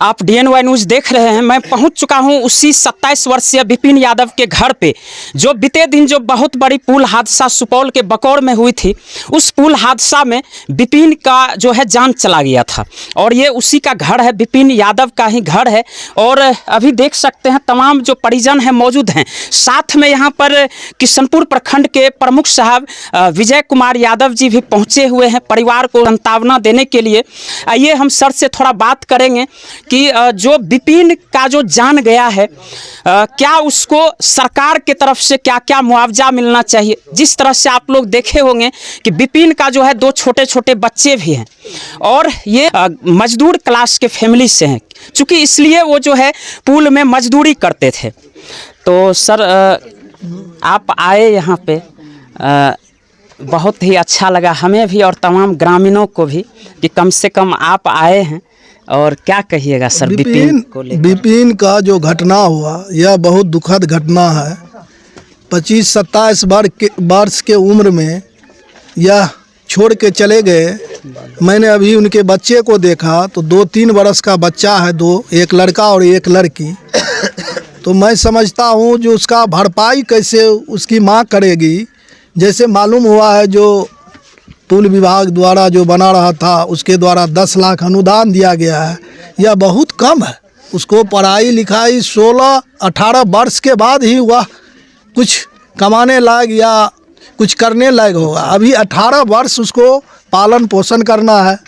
आप DNY news देख रहे हैं। मैं पहुंच चुका हूं उसी 27 वर्षीय विपिन यादव के घर पे, जो बीते दिन जो बहुत बड़ी पुल हादसा सुपौल के बकौर में हुई थी। उस पुल हादसा में विपिन का जो है जान चला गया था और ये उसी का घर है, विपिन यादव का ही घर है। और अभी देख सकते हैं तमाम जो परिजन हैं मौजूद हैं। साथ में यहाँ पर किशनपुर प्रखंड के प्रमुख साहब विजय कुमार यादव जी भी पहुँचे हुए हैं परिवार को सांत्वना देने के लिए। आइए हम सर से थोड़ा बात करेंगे कि जो विपिन का जो जान गया है, क्या उसको सरकार की तरफ से क्या क्या मुआवजा मिलना चाहिए। जिस तरह से आप लोग देखे होंगे कि विपिन का जो है 2 छोटे छोटे बच्चे भी हैं और ये मजदूर क्लास के फैमिली से हैं, चूँकि इसलिए वो जो है पुल में मजदूरी करते थे। तो सर आप आए यहाँ पे, बहुत ही अच्छा लगा हमें भी और तमाम ग्रामीणों को भी कि कम से कम आप आए हैं। और क्या कहिएगा सर विपिन को लेकर? विपिन का जो घटना हुआ यह बहुत दुखद घटना है। 25-27 वर्ष के उम्र में यह छोड़ के चले गए। मैंने अभी उनके बच्चे को देखा तो 2-3 वर्ष का बच्चा है, एक लड़का और एक लड़की। तो मैं समझता हूँ जो उसका भरपाई कैसे उसकी माँ करेगी। जैसे मालूम हुआ है जो पुल विभाग द्वारा जो बना रहा था उसके द्वारा 10 लाख अनुदान दिया गया है, यह बहुत कम है। उसको पढ़ाई लिखाई 16-18 वर्ष के बाद ही वह कुछ कमाने लायक या कुछ करने लायक होगा। अभी 18 वर्ष उसको पालन पोषण करना है।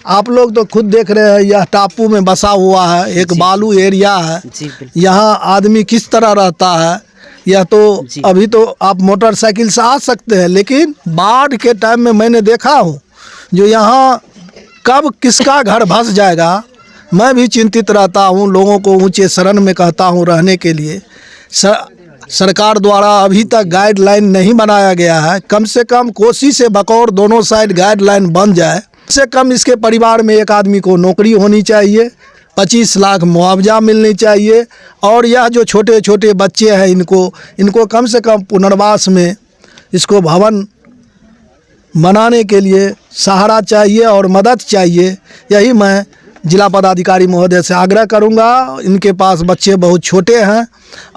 आप लोग तो खुद देख रहे हैं यह टापू में बसा हुआ है, एक बालू एरिया है। यहाँ आदमी किस तरह रहता है। यह तो अभी तो आप मोटरसाइकिल से आ सकते हैं, लेकिन बाढ़ के टाइम में मैंने देखा हूँ जो यहाँ कब किसका घर धंस जाएगा। मैं भी चिंतित रहता हूँ। लोगों को ऊंचे शरण में कहता हूँ रहने के लिए। सरकार द्वारा अभी तक गाइडलाइन नहीं बनाया गया है। कम से कम कोसी से बकौर दोनों साइड गाइडलाइन बन जाए। कम से कम इसके परिवार में एक आदमी को नौकरी होनी चाहिए, 25 लाख मुआवजा मिलनी चाहिए। और यह जो छोटे छोटे बच्चे हैं इनको कम से कम पुनर्वास में इसको भवन बनाने के लिए सहारा चाहिए और मदद चाहिए। यही मैं जिला पदाधिकारी महोदय से आग्रह करूंगा। इनके पास बच्चे बहुत छोटे हैं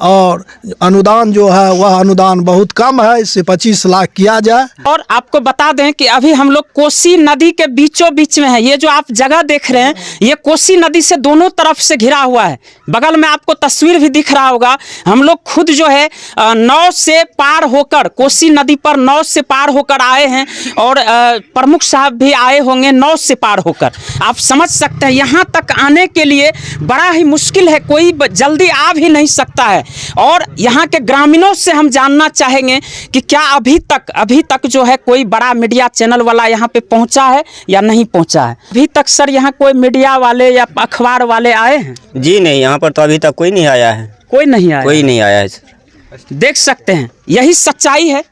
और अनुदान जो है वह अनुदान बहुत कम है, इससे 25 लाख किया जाए। और आपको बता दें कि अभी हम लोग कोसी नदी के बीचों बीच में है। ये जो आप जगह देख रहे हैं ये कोसी नदी से दोनों तरफ से घिरा हुआ है। बगल में आपको तस्वीर भी दिख रहा होगा। हम लोग खुद जो है नाव से पार होकर, कोसी नदी पर नाव से पार होकर आए हैं और प्रमुख साहब भी आए होंगे नाव से पार होकर। आप समझ सकते हैं यहाँ तक आने के लिए बड़ा ही मुश्किल है, कोई जल्दी आ भी नहीं सकता है। और यहाँ के ग्रामीणों से हम जानना चाहेंगे कि क्या अभी तक जो है कोई बड़ा मीडिया चैनल वाला यहाँ पे पहुँचा है या नहीं पहुँचा है। अभी तक सर यहाँ कोई मीडिया वाले या अखबार वाले आए हैं? जी नहीं, यहाँ पर तो अभी तक कोई नहीं आया है। कोई नहीं आया है सर। देख सकते हैं यही सच्चाई है।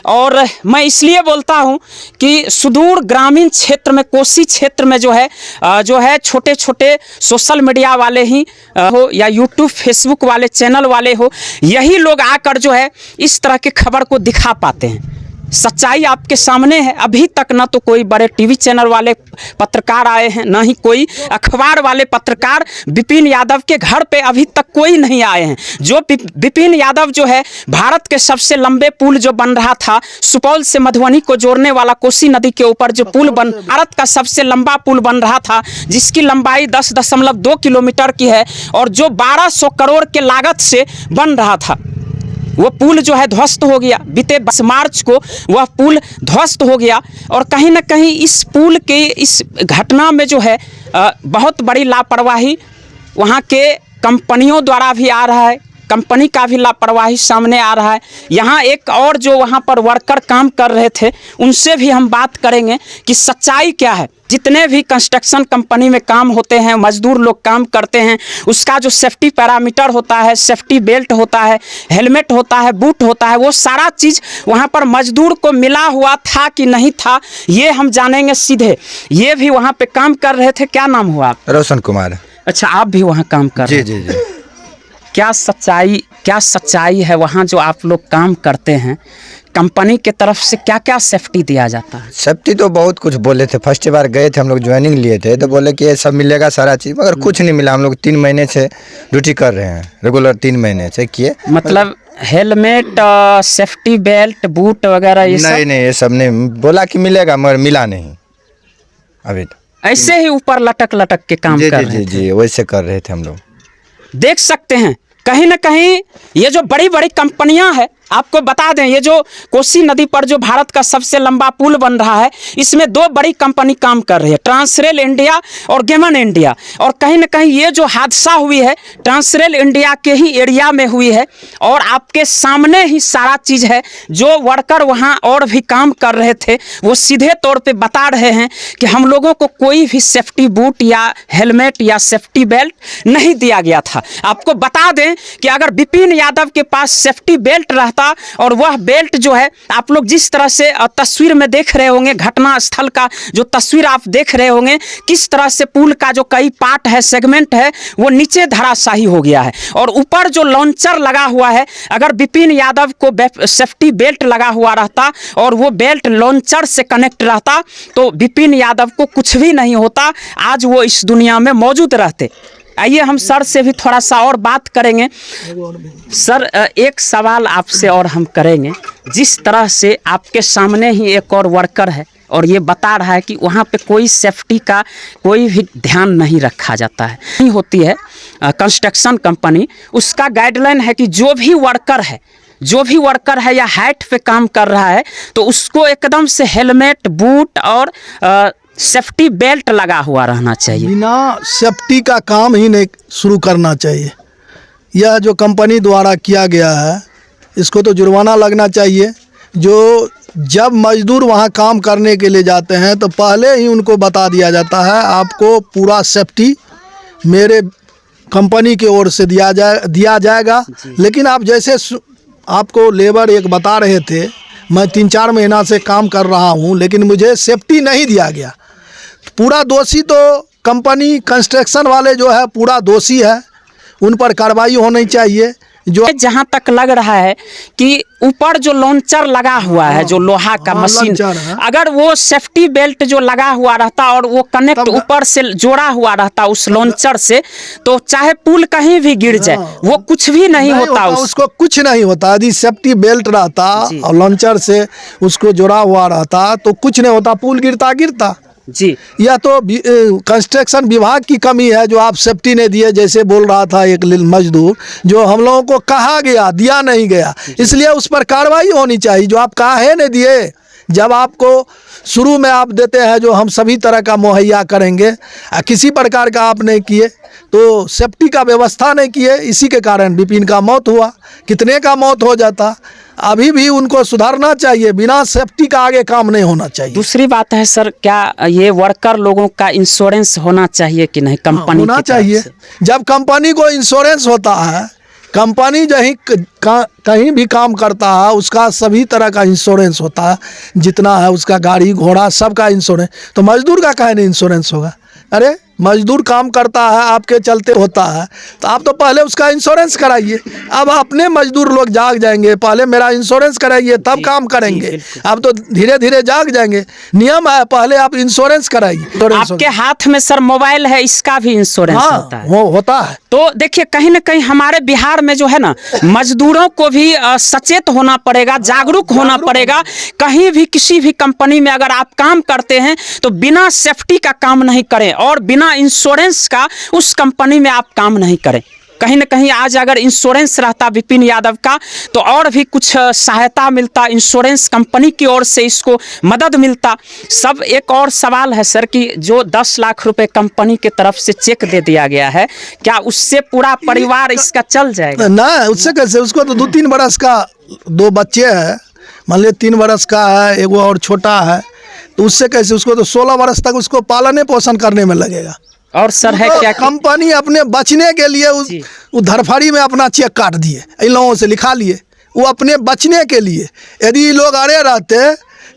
और मैं इसलिए बोलता हूं कि सुदूर ग्रामीण क्षेत्र में, कोसी क्षेत्र में जो है छोटे छोटे सोशल मीडिया वाले ही हो या यूट्यूब फेसबुक वाले चैनल वाले हो, यही लोग आकर जो है इस तरह की खबर को दिखा पाते हैं। सच्चाई आपके सामने है। अभी तक ना तो कोई बड़े टीवी चैनल वाले पत्रकार आए हैं, ना ही कोई अखबार वाले पत्रकार विपिन यादव के घर पे अभी तक कोई नहीं आए हैं। जो विपिन यादव जो है भारत के सबसे लंबे पुल जो बन रहा था, सुपौल से मधुबनी को जोड़ने वाला कोसी नदी के ऊपर जो पुल भारत का सबसे लंबा पुल बन रहा था, जिसकी लंबाई 10.2 किलोमीटर की है और जो 1200 करोड़ के लागत से बन रहा था, वो पुल जो है ध्वस्त हो गया। बीते 22 मार्च को वह पुल ध्वस्त हो गया। और कहीं ना कहीं इस पुल के इस घटना में जो है बहुत बड़ी लापरवाही वहाँ के कंपनियों द्वारा भी आ रहा है। कंपनी का भी लापरवाही सामने आ रहा है। यहाँ एक और जो वहाँ पर वर्कर काम कर रहे थे उनसे भी हम बात करेंगे कि सच्चाई क्या है। जितने भी कंस्ट्रक्शन कंपनी में काम होते हैं, मजदूर लोग काम करते हैं, उसका जो सेफ्टी पैरामीटर होता है, सेफ्टी बेल्ट होता है, हेलमेट होता है, बूट होता है, वो सारा चीज़ वहाँ पर मजदूर को मिला हुआ था कि नहीं था, ये हम जानेंगे सीधे। ये भी वहाँ पे काम कर रहे थे। क्या नाम हुआ? रोशन कुमार। अच्छा, आप भी वहाँ काम कर रहे हैं? जी जी जी। क्या सच्चाई है वहाँ जो आप लोग काम करते हैं? कंपनी के तरफ से क्या क्या सेफ्टी दिया जाता है? सेफ्टी तो बहुत कुछ बोले थे। फर्स्ट बार गए थे हम लोग, ज्वाइनिंग लिए थे तो बोले कि ये सब मिलेगा सारा चीज़, मगर कुछ नहीं मिला। हम लोग 3 महीने से ड्यूटी कर रहे हैं, रेगुलर 3 महीने से किए। मतलब हेलमेट, सेफ्टी बेल्ट, बूट वगैरह ये सब? नहीं, ये सब नहीं। बोला कि मिलेगा मगर मिला नहीं अभी। ऐसे ही ऊपर लटक लटक के काम कर रहे थे। जी, वैसे कर रहे थे हम लोग। देख सकते हैं कहीं ना कहीं ये जो बड़ी बड़ी कंपनियां हैं, आपको बता दें ये जो कोसी नदी पर जो भारत का सबसे लंबा पुल बन रहा है, इसमें 2 बड़ी कंपनी काम कर रही है, ट्रांसरेल इंडिया और गेमन इंडिया। और कहीं ना कहीं ये जो हादसा हुई है ट्रांसरेल इंडिया के ही एरिया में हुई है और आपके सामने ही सारा चीज़ है। जो वर्कर वहाँ और भी काम कर रहे थे वो सीधे तौर पे बता रहे हैं कि हम लोगों को कोई भी सेफ्टी बूट या हेलमेट या सेफ्टी बेल्ट नहीं दिया गया था। आपको बता दें कि अगर विपिन यादव के पास सेफ्टी बेल्ट रहता और वह बेल्ट जो है, आप लोग जिस तरह से तस्वीर में देख रहे होंगे, घटना स्थल का जो तस्वीर आप देख रहे होंगे, किस तरह से पुल का जो कई पार्ट है, सेगमेंट है, वो नीचे धराशायी हो गया है। और ऊपर जो लॉन्चर लगा हुआ है, अगर विपिन यादव को सेफ्टी बेल्ट लगा हुआ रहता और वो बेल्ट लॉन्चर से कनेक्ट रहता तो विपिन यादव को कुछ भी नहीं होता, आज वो इस दुनिया में मौजूद रहते। आइए हम सर से भी थोड़ा सा और बात करेंगे। सर, एक सवाल आपसे और हम करेंगे। जिस तरह से आपके सामने ही एक और वर्कर है और ये बता रहा है कि वहाँ पे कोई सेफ्टी का कोई भी ध्यान नहीं रखा जाता है, नहीं होती है कंस्ट्रक्शन कंपनी, उसका गाइडलाइन है कि जो भी वर्कर है या हाइट पे काम कर रहा है तो उसको एकदम से हेलमेट, बूट और सेफ्टी बेल्ट लगा हुआ रहना चाहिए। बिना सेफ्टी का काम ही नहीं शुरू करना चाहिए। यह जो कंपनी द्वारा किया गया है इसको तो जुर्माना लगना चाहिए। जो जब मजदूर वहाँ काम करने के लिए जाते हैं तो पहले ही उनको बता दिया जाता है आपको पूरा सेफ्टी मेरे कंपनी की ओर से दिया जाएगा। लेकिन आप जैसे आपको लेबर एक बता रहे थे, मैं 3-4 महीना से काम कर रहा हूँ लेकिन मुझे सेफ्टी नहीं दिया गया। पूरा दोषी तो कंपनी कंस्ट्रक्शन वाले जो है पूरा दोषी है, उन पर कार्रवाई होनी चाहिए। जो जहाँ तक लग रहा है कि ऊपर जो लॉन्चर लगा हुआ है, जो लोहा का मशीन, अगर वो सेफ्टी बेल्ट जो लगा हुआ रहता और वो कनेक्ट ऊपर से जोड़ा हुआ रहता उस लॉन्चर से, तो चाहे पुल कहीं भी गिर जाए वो कुछ भी नहीं होता, उसको कुछ नहीं होता। यदि सेफ्टी बेल्ट रहता और लॉन्चर से उसको जोड़ा हुआ रहता तो कुछ नहीं होता, पुल गिरता जी। या तो कंस्ट्रक्शन विभाग की कमी है जो आप सेफ्टी नहीं दिए, जैसे बोल रहा था एक मजदूर, जो हम लोगों को कहा गया दिया नहीं गया, इसलिए उस पर कार्रवाई होनी चाहिए। जो आप काहे नहीं दिए, जब आपको शुरू में आप देते हैं जो हम सभी तरह का मुहैया करेंगे, किसी प्रकार का आप नहीं किए तो सेफ्टी का व्यवस्था नहीं किए, इसी के कारण विपिन का मौत हुआ। कितने का मौत हो जाता। अभी भी उनको सुधारना चाहिए, बिना सेफ्टी का आगे काम नहीं होना चाहिए। दूसरी बात है सर, क्या ये वर्कर लोगों का इंश्योरेंस होना चाहिए कि नहीं कंपनी होना चाहिए। जब कंपनी को इंश्योरेंस होता है, कंपनी कहीं भी काम करता है उसका सभी तरह का इंश्योरेंस होता है, जितना है उसका गाड़ी घोड़ा सबका इंश्योरेंस। तो मजदूर का काहे नहीं इंश्योरेंस होगा? अरे मजदूर काम करता है आपके चलते होता है तो आप तो पहले उसका इंश्योरेंस कराइए। अब अपने मजदूर लोग जाग जाएंगे, पहले मेरा इंश्योरेंस कराइए तब काम करेंगे। अब तो धीरे धीरे जाग जाएंगे। नियम है पहले आप इंश्योरेंस कराइए। आपके हाथ में सर मोबाइल है, इसका भी इंश्योरेंस होता है। वो होता है। तो देखिए कहीं ना कहीं हमारे बिहार में जो है ना, मजदूरों को भी सचेत होना पड़ेगा, जागरूक होना पड़ेगा। कहीं भी किसी भी कंपनी में अगर आप काम करते हैं तो बिना सेफ्टी का काम नहीं करें और बिना इंश्योरेंस का उस कंपनी में आप काम नहीं करें। कहीं ना कहीं आज अगर इंश्योरेंस रहता विपिन यादव का तो और भी कुछ सहायता मिलता, इंश्योरेंस कंपनी की ओर से इसको मदद मिलता। सब एक और सवाल है सर कि जो 10 लाख रुपए कंपनी की तरफ से चेक दे दिया गया है, क्या उससे पूरा परिवार इसका चल जाएगा? ना, उससे कैसे? उसको तो 2-3 बरस का 2 बच्चे हैं, मान लीजिए 3 बरस का है, एक और छोटा है, तो उससे कैसे? उसको तो 16 बरस तक उसको पालने पोषण करने में लगेगा। और सर है क्या कंपनी अपने बचने के लिए उस धरफड़ी में अपना चेक काट दिए, इन लोगों से लिखा लिए, वो अपने बचने के लिए। यदि लोग अड़े रहते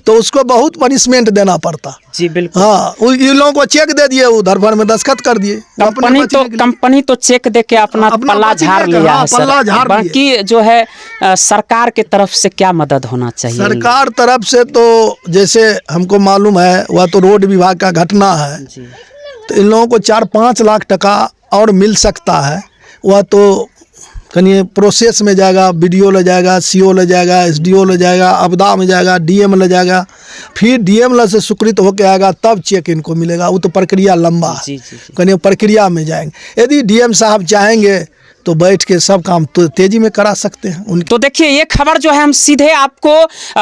तो उसको बहुत पनिशमेंट देना पड़ता। जी बिल्कुल। हाँ, इन लोगों को चेक दे दिए, उधर भर में दस्तखत कर दिए। कंपनी तो चेक दे के अपना पल्ला झाड़ लिया है सर। पल्ला झाड़ लिया। बाकी जो है सरकार के तरफ से क्या मदद होना चाहिए? सरकार तरफ से तो जैसे हमको मालूम है, वह तो रोड विभाग का घटना है, जी तो इन लोगों को 4-5 लाख टका और मिल सकता है। वह तो कहीं प्रोसेस में जाएगा, BDO ले जाएगा, CO ले जाएगा, SDO ले जाएगा, आपदा में जाएगा, DM ले जाएगा, फिर DM से स्वीकृत होकर आएगा, तब चेक इनको मिलेगा। वो तो प्रक्रिया लंबा है। जी जी जी। कहीं प्रक्रिया में जाएंगे। यदि DM साहब चाहेंगे तो बैठ के सब काम तो तेजी में करा सकते हैं उनके। तो देखिए, ये खबर जो है हम सीधे आपको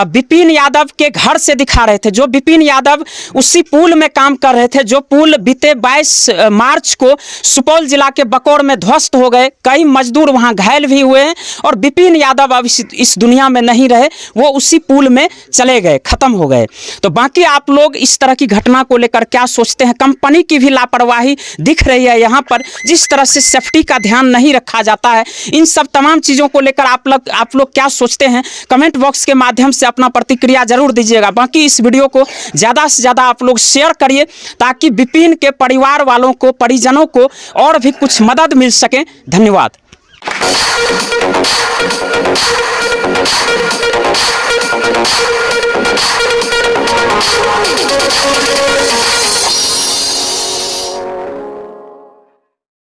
विपिन यादव के घर से दिखा रहे थे। जो विपिन यादव उसी पुल में काम कर रहे थे, जो पुल बीते 22 मार्च को सुपौल जिला के बकौर में ध्वस्त हो गए। कई मजदूर वहां घायल भी हुए हैं और विपिन यादव अब इस दुनिया में नहीं रहे, वो उसी पुल में चले गए, खत्म हो गए। तो बाकी आप लोग इस तरह की घटना को लेकर क्या सोचते हैं? कंपनी की भी लापरवाही दिख रही है यहाँ पर, जिस तरह से सेफ्टी का ध्यान नहीं रखा जाता है। इन सब तमाम चीज़ों को लेकर आप लोग क्या सोचते हैं? कमेंट बॉक्स के माध्यम से अपना प्रतिक्रिया जरूर दीजिएगा। बाकी इस वीडियो को ज़्यादा से ज़्यादा आप लोग शेयर करिए, ताकि विपिन के परिवार वालों को, परिजनों को और भी कुछ मदद मिल सके। धन्यवाद।